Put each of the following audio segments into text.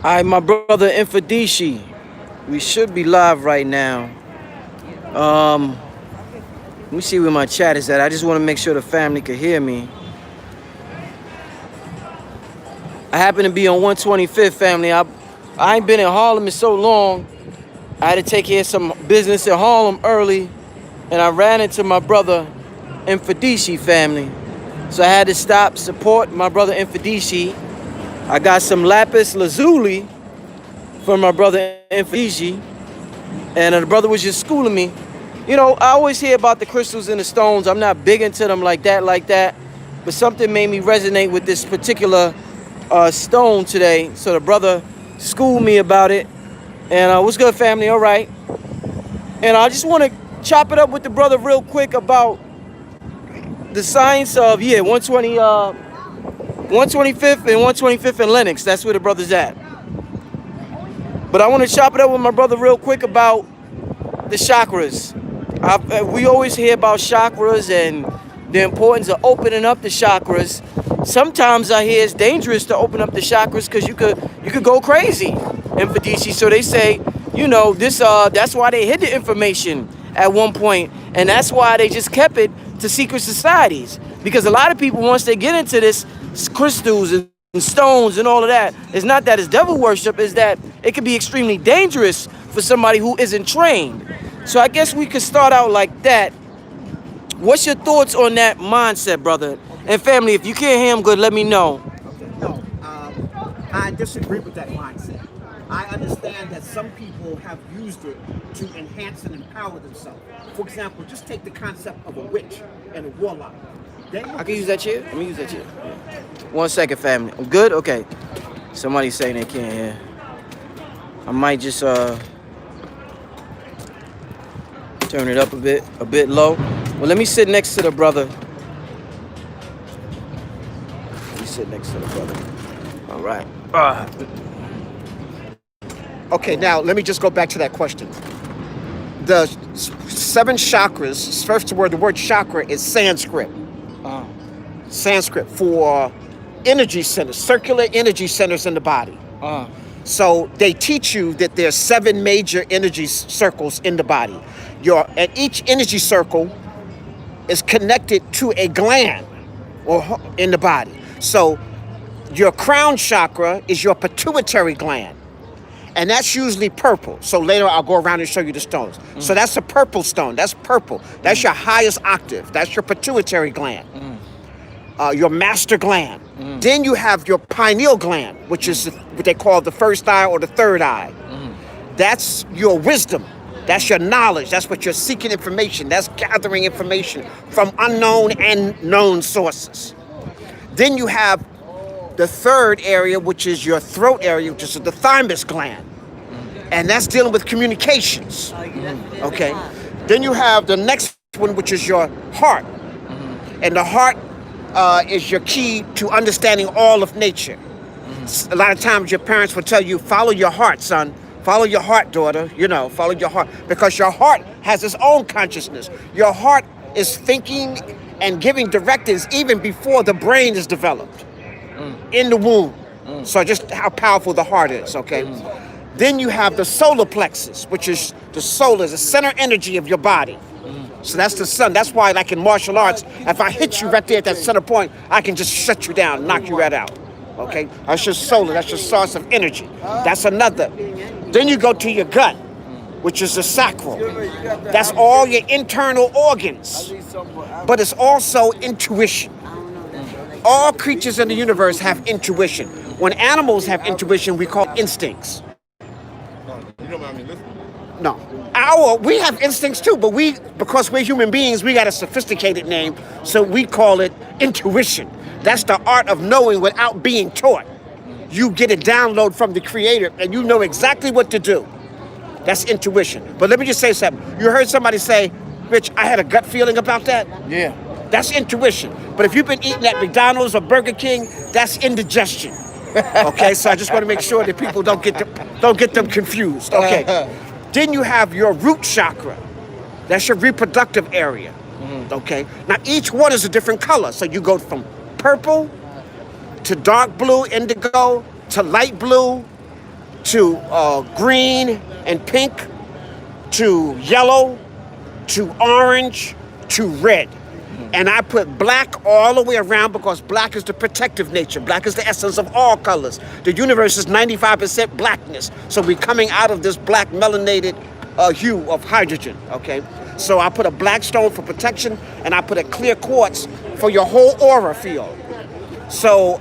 Hi, my brother Mfundishi. We should be live right now. Um, Let me see where my chat is at. I just want to make sure the family can hear me. I happen to be on 125th, family. I ain't been in Harlem in so long. I had to take care of some business in Harlem early, and I ran into my brother Mfundishi, family. So I had to stop, support my brother Mfundishi. I got some lapis lazuli from my brother Mfundishi, and the brother was just schooling me. You know, I always hear about the crystals and the stones. I'm not big into them like that. But something made me resonate with this particular stone today. So the brother schooled me about it. And what's good, family? All right. And I just want to chop it up with the brother real quick about the science of, 125th and 125th and Lenox. That's where the brother's at. But I want to chop it up with my brother real quick about the chakras. We always hear about chakras and the importance of opening up the chakras. Sometimes I hear it's dangerous to open up the chakras because you could go crazy in Mfundishi. So they say, that's why they hid the information at one point, and that's why they just kept it to secret societies. Because a lot of people, once they get into this crystals and stones and all of that, it's not that it's devil worship, it's that it can be extremely dangerous for somebody who isn't trained. So I guess we could start out like that. What's your thoughts on that mindset, brother? And family, if you can't hear him good, let me know. Okay, no, I disagree with that mindset. I understand that some people have used it to enhance and empower themselves. For example, just take the concept of a witch and a warlock. I can use that chair? Let me use that chair. 1 second, family. I'm good? Okay. Somebody's saying they can't hear. I might just turn it up a bit low. Well, let me sit next to the brother. Let me sit next to the brother. All right. Okay, now let me just go back to that question. The 7 chakras, first the word chakra is Sanskrit. Sanskrit for energy centers, circular energy centers in the body. So they teach you that there's 7 major energy circles in the body. And each energy circle is connected to a gland or in the body. So your crown chakra is your pituitary gland, and that's usually purple. So later I'll go around and show you the stones. So that's a purple stone. That's purple. That's your highest octave. That's your pituitary gland. Your master gland. Then you have your pineal gland, which is what they call the first eye or the third eye. That's your wisdom. That's your knowledge. That's what you're seeking information. That's gathering information from unknown and known sources. Then you have the third area, which is your throat area, which is the thymus gland. And that's dealing with communications. Okay. Then you have the next one, which is your heart. And the heart is your key to understanding all of nature. A lot of times your parents will tell you, follow your heart, son. Follow your heart, daughter. Follow your heart. Because your heart has its own consciousness. Your heart is thinking and giving directives even before the brain is developed in the womb. So just how powerful the heart is, okay? Then you have the solar plexus, which is the solar, the center energy of your body. So that's the sun. That's why, like in martial arts, if I hit you right there at that center point, I can just shut you down, knock you right out. Okay? That's your solar. That's your source of energy. That's another. Then you go to your gut, which is the sacrum. That's all your internal organs. But it's also intuition. All creatures in the universe have intuition. When animals have intuition, we call instincts. You don't mind me listening? No. We have instincts too, but because we're human beings, we got a sophisticated name, so we call it intuition. That's the art of knowing without being taught. You get a download from the creator and you know exactly what to do. That's intuition. But let me just say something. You heard somebody say, Rich, I had a gut feeling about that? Yeah. That's intuition. But if you've been eating at McDonald's or Burger King, that's indigestion. Okay, so I just want to make sure that people don't get them confused. Okay. Then you have your root chakra. That's your reproductive area. Okay. Now each one is a different color. So you go from purple to dark blue, indigo, to light blue, to green and pink, to yellow, to orange, to red. And I put black all the way around because black is the protective nature. Black is the essence of all colors. The universe is 95% blackness. So we're coming out of this black melanated hue of hydrogen, okay? So I put a black stone for protection, and I put a clear quartz for your whole aura field. So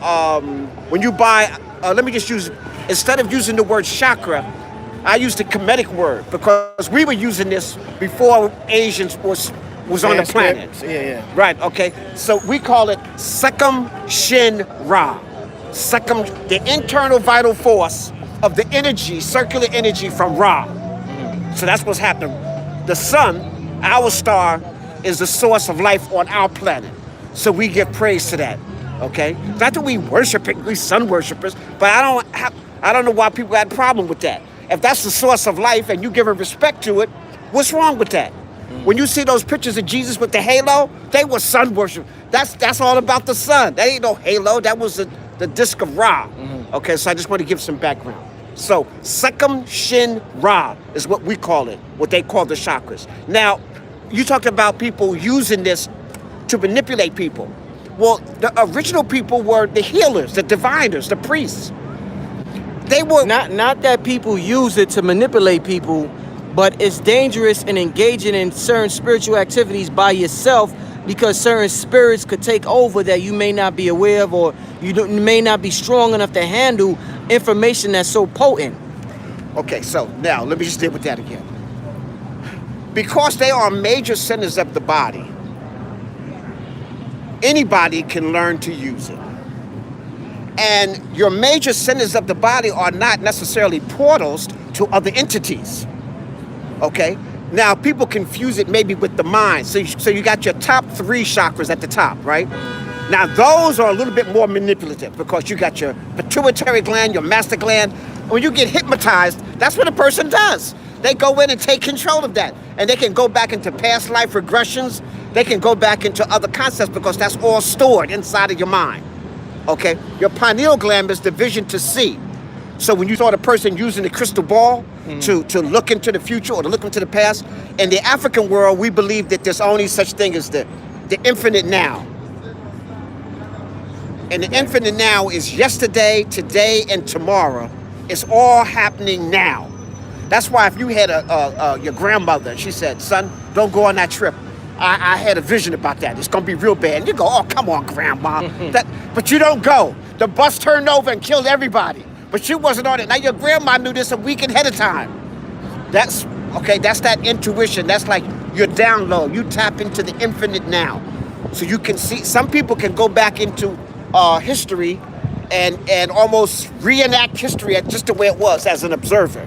when you buy, let me just use, instead of using the word chakra, I used the Kemetic word because we were using this before Asians was on the planet. Yeah. Right, okay. So we call it Sacrum Shin Ra. Sacrum, the internal vital force of the energy, circular energy from Ra. So that's what's happening. The sun, our star, is the source of life on our planet. So we give praise to that, okay? Not that we worship it, we sun worshipers, but I don't know why people had a problem with that. If that's the source of life and you give a respect to it, what's wrong with that? When you see those pictures of Jesus with the halo, they were sun worship. That's all about the sun. That ain't no halo. That was the disc of Ra. Okay, so I just want to give some background. So Sacrum Shin Ra is what we call it, what they call the chakras. Now, you talked about people using this to manipulate people. Well, the original people were the healers, the diviners, the priests. They were not that people use it to manipulate people, but it's dangerous in engaging in certain spiritual activities by yourself because certain spirits could take over that you may not be aware of, or you may not be strong enough to handle information that's so potent. Okay, so now let me just deal with that again. Because they are major centers of the body, anybody can learn to use it. And your major centers of the body are not necessarily portals to other entities. Okay? Now, people confuse it maybe with the mind. So you got your top 3 chakras at the top, right? Now, those are a little bit more manipulative because you got your pituitary gland, your master gland. When you get hypnotized, that's what a person does. They go in and take control of that. And they can go back into past life regressions. They can go back into other concepts because that's all stored inside of your mind. Okay? Your pineal gland is the vision to see. So when you saw the person using the crystal ball to look into the future or to look into the past, in the African world, we believe that there's only such thing as the infinite now. And the infinite now is yesterday, today, and tomorrow. It's all happening now. That's why if you had your grandmother and she said, son, don't go on that trip. I had a vision about that. It's going to be real bad. And you go, oh, come on, grandma. But you don't go. The bus turned over and killed everybody. But you wasn't on it. Now your grandma knew this a week ahead of time. That's that intuition. That's like your download. You tap into the infinite now. So you can see, some people can go back into history and almost reenact history at just the way it was as an observer.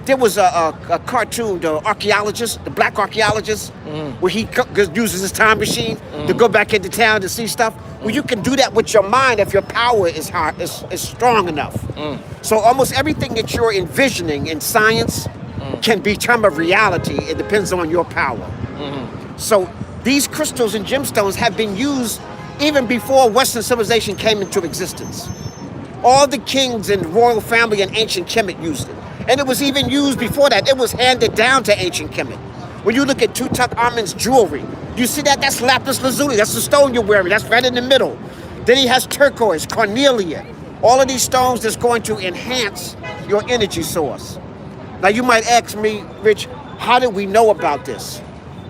There was a cartoon, the archaeologist, the black archaeologist, where he uses his time machine to go back into town to see stuff. Well, you can do that with your mind if your power is strong enough. So almost everything that you're envisioning in science can become a reality. It depends on your power. So these crystals and gemstones have been used even before Western civilization came into existence. All the kings and royal family in ancient Kemet used it. And it was even used before that. It was handed down to ancient Kemet. When you look at Tutankhamun's jewelry, you see that? That's lapis lazuli. That's the stone you're wearing. That's right in the middle. Then he has turquoise, carnelian. All of these stones that's going to enhance your energy source. Now you might ask me, Rich, how did we know about this?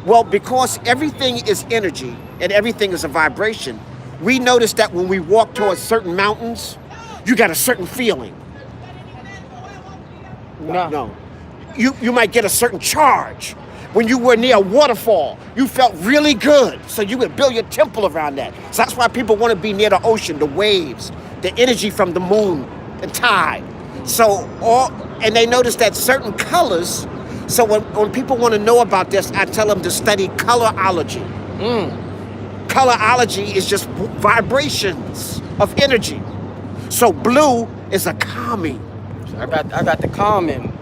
Well, because everything is energy and everything is a vibration, we notice that when we walk towards certain mountains, you got a certain feeling. No. You might get a certain charge. When you were near a waterfall, you felt really good. So you would build your temple around that. So that's why people want to be near the ocean, the waves, the energy from the moon, the tide. And they notice that certain colors. So when people want to know about this, I tell them to study colorology. Colorology is just vibrations of energy. So blue is a calming. I got the calming.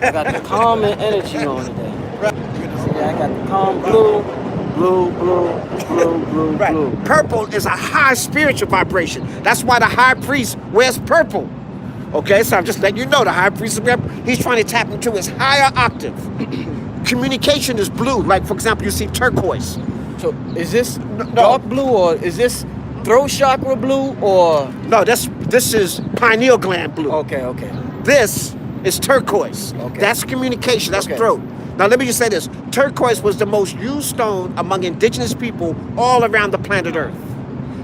I got the calming energy on today. See, I got the calm blue. Right. Purple is a high spiritual vibration. That's why the high priest wears purple. Okay, so I'm just letting you know the high priest, he's trying to tap into his higher octave. Communication is blue. Like, for example, you see turquoise. So is this No. dark blue, or is this throat chakra blue, or? No, this is pineal gland blue. Okay, okay. This is turquoise. Okay. That's communication. That's Okay. throat. Now, let me just say this. Turquoise was the most used stone among indigenous people all around the planet Earth.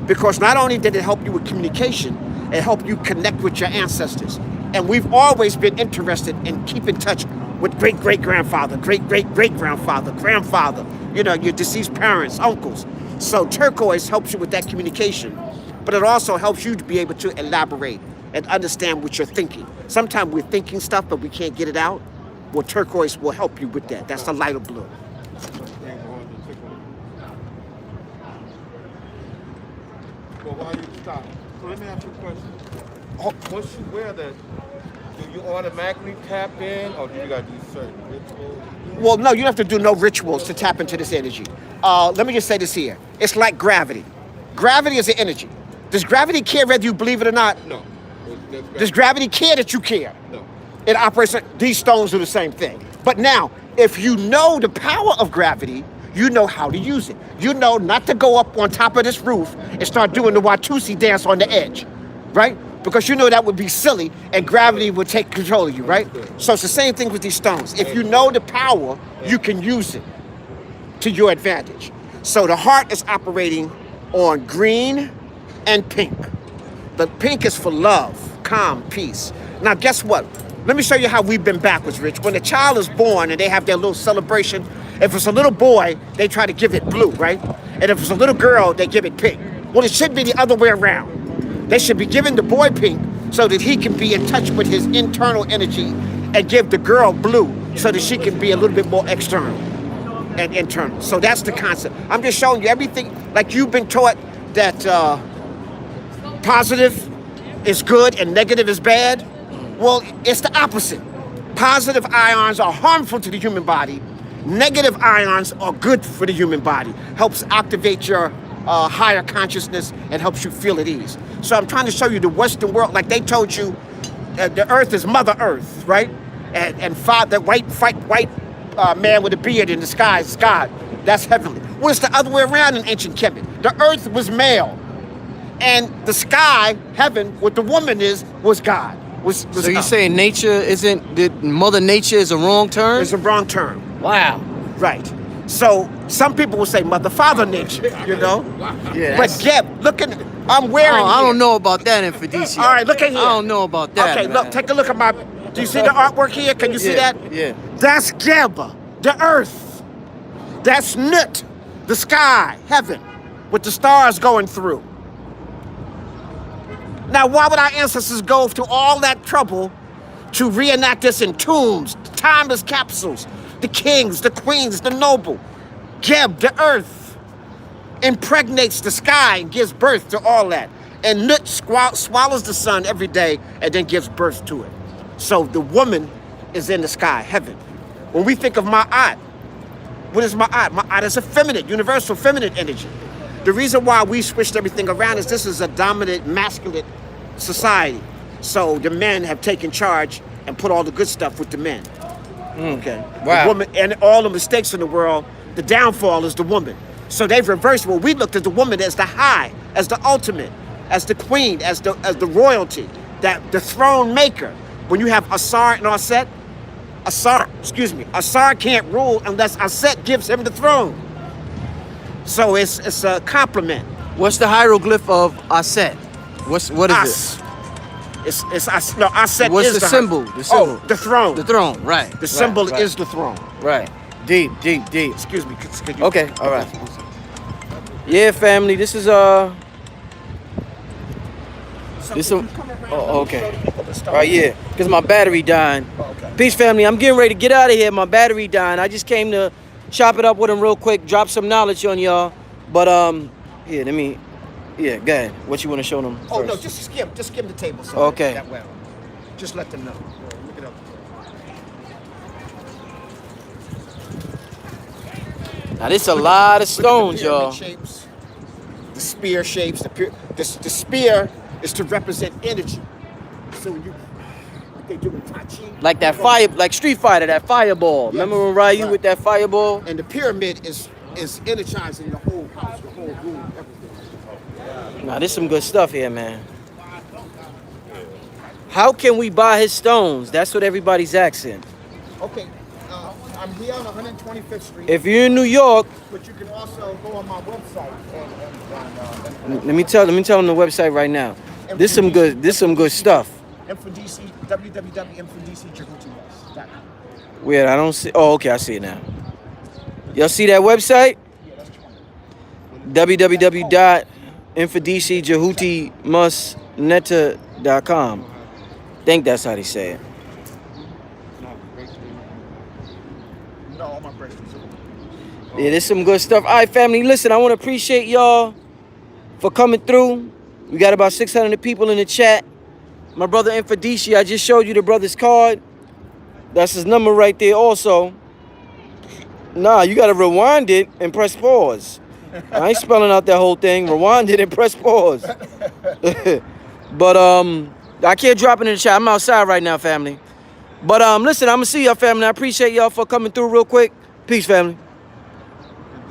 Because not only did it help you with communication, it helped you connect with your ancestors. And we've always been interested in keeping in touch with great-great-grandfather, great-great-great-grandfather, grandfather, you know, your deceased parents, uncles. So turquoise helps you with that communication, but it also helps you to be able to elaborate and understand what you're thinking. Sometimes we're thinking stuff, but we can't get it out. Well, turquoise will help you with that. That's the lighter blue. Well, while you stop, so let me ask you a question. Once you wear that, do you automatically tap in, or do you got to do certain rituals? Well, no, you don't have to do no rituals to tap into this energy. Let me just say this here. It's like gravity. Gravity is an energy. Does gravity care whether you believe it or not? No. Does gravity care that you care? No. It operates, these stones do the same thing. But now, if you know the power of gravity, you know how to use it. You know not to go up on top of this roof and start doing the Watusi dance on the edge, right? Because you know that would be silly and gravity would take control of you, right? So it's the same thing with these stones. If you know the power, you can use it to your advantage. So the heart is operating on green and pink. The pink is for love, calm, peace. Now guess what? Let me show you how we've been backwards, Rich. When a child is born and they have their little celebration, if it's a little boy, they try to give it blue, right? And if it's a little girl, they give it pink. Well, it should be the other way around. They should be giving the boy pink so that he can be in touch with his internal energy, and give the girl blue so that she can be a little bit more external and internal. So that's the concept. I'm just showing you everything, like you've been taught that positive is good and negative is bad. Well, it's the opposite. Positive ions are harmful to the human body. Negative ions are good for the human body. Helps activate your higher consciousness and helps you feel at ease. So I'm trying to show you the Western world, like they told you, the Earth is Mother Earth, right? And that white man with a beard in the sky is God. That's heavenly. Well, it's the other way around in ancient Kemet. The Earth was male, and the sky, heaven, what the woman was God. So you're saying Mother Nature is a wrong term? It's a wrong term. Wow. Right. So some people will say Mother Father Nature, you know? Yeah. But Geb, look at, I'm wearing I here. don't know about that, Mfundishi. All right, look at here. I don't know about that. Okay, man. look, take a look at my, do you see the artwork here? Can you see Yeah, that? yeah. That's Geb, the earth. That's Nut, the sky, heaven, with the stars going through. Now, why would our ancestors go through all that trouble to reenact this in tombs, timeless capsules, the kings, the queens, the noble? Geb, the earth, impregnates the sky and gives birth to all that. And Nut swallows the sun every day and then gives birth to it. So the woman is in the sky, heaven. When we think of Ma'at, what is Ma'at? Ma'at is a feminine, universal feminine energy. The reason why we switched everything around is this is a dominant masculine society. So the men have taken charge and put all the good stuff with the men. Okay. Wow. The woman, and all the mistakes in the world, the downfall is the woman. So they've reversed. Well, we looked at the woman as the high, as the ultimate, as the queen, as the royalty, that the throne maker. When you have Asar and Aset, Asar can't rule unless Aset gives him the throne. So it's a compliment. What's the hieroglyph of Aset? What is As. It's Aset What's is the symbol? The symbol. Oh, the throne. The throne, right. The symbol is the throne. Right. Deep. Excuse me. Could you, Okay, all right. Yeah, family, this is oh, okay. All right, yeah, because my battery dying. Okay. Peace, family. I'm getting ready to get out of here. My battery dying. I just came to chop it up with him real quick, drop some knowledge on y'all. But yeah, go ahead. What you want to show them first? Oh no, just skim the table. So Okay. That way. Just let them know. Look it up. Now this a lot of stones, Look at the y'all. pyramid shapes, the spear shapes. The spear is to represent energy. So when you they do in Tai Chi. Like that fire, like Street Fighter, that fireball. Yes, Remember when Ryu right. with that fireball? And the pyramid is energizing the whole house, the whole room, everything. Nah, there's some good stuff here, man. How can we buy his stones? That's what everybody's asking. Okay, I'm here on 125th Street, If you're in New York, but you can also go on my website let me tell them the website right now. This some good stuff. Mfundishi, www.mfundishijahuti.com. Weird, I don't see. Oh, okay, I see it now. Y'all see that website? Yeah, that's 20. www.infundishijahuti.com. Think that's how they say it. No, all my bracelets. Yeah, there's some good stuff. All right, family, listen, I want to appreciate y'all for coming through. We got about 600 people in the chat. My brother Mfundishi, I just showed you the brother's card. That's his number right there also. Nah, you got to rewind it and press pause. I ain't spelling out that whole thing. Rewind it and press pause. But I can't drop it in the chat. I'm outside right now, family. But listen, I'm going to see y'all, family. I appreciate y'all for coming through real quick. Peace, family.